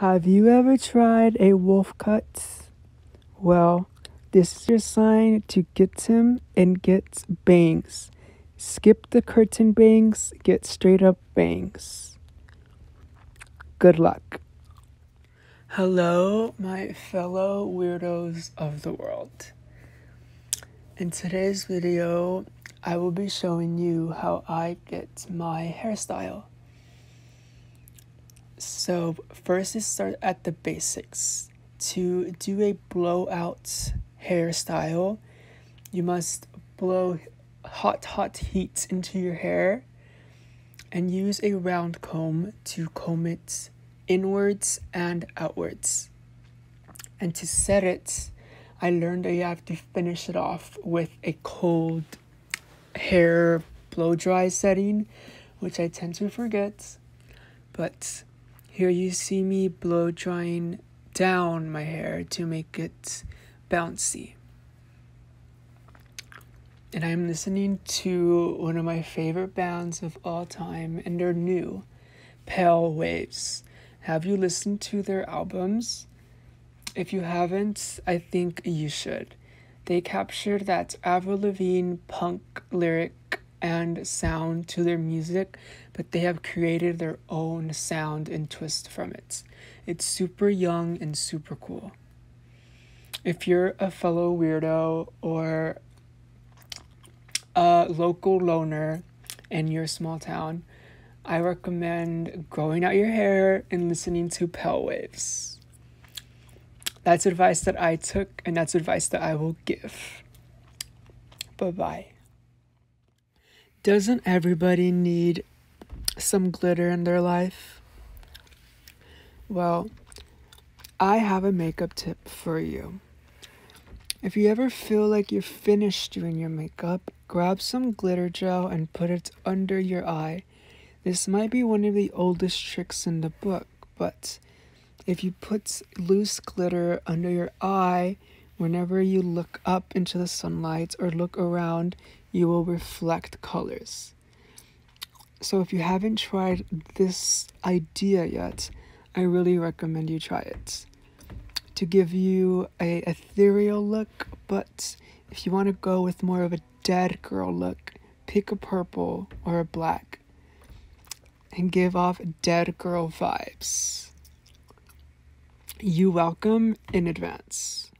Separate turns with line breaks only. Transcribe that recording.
Have you ever tried a wolf cut? Well, this is your sign to get him and get bangs. Skip the curtain bangs, get straight up bangs. Good luck. Hello, my fellow weirdos of the world. In today's video, I will be showing you how I get my hairstyle. So first, let's start at the basics. To do a blowout hairstyle, you must blow hot heat into your hair and use a round comb to comb it inwards and outwards. And to set it, I learned that you have to finish it off with a cold hair blow dry setting, which I tend to forget. But here you see me blow drying down my hair to make it bouncy. And I'm listening to one of my favorite bands of all time, and they're new, Pale Waves. Have you listened to their albums? If you haven't, I think you should. They captured that Avril Lavigne punk lyric and sound to their music, but they have created their own sound and twist from it. It's super young and super cool. If you're a fellow weirdo or a local loner in your small town, I recommend growing out your hair and listening to Pale Waves. That's advice that I took, and that's advice that I will give. Bye-bye. Doesn't everybody need some glitter in their life? Well, I have a makeup tip for you. If you ever feel like you're finished doing your makeup, grab some glitter gel and put it under your eye. This might be one of the oldest tricks in the book, but if you put loose glitter under your eye, whenever you look up into the sunlight or look around, you will reflect colors. So if you haven't tried this idea yet, I really recommend you try it. To give you a ethereal look, but if you want to go with more of a dead girl look, pick a purple or a black and give off dead girl vibes. You welcome in advance.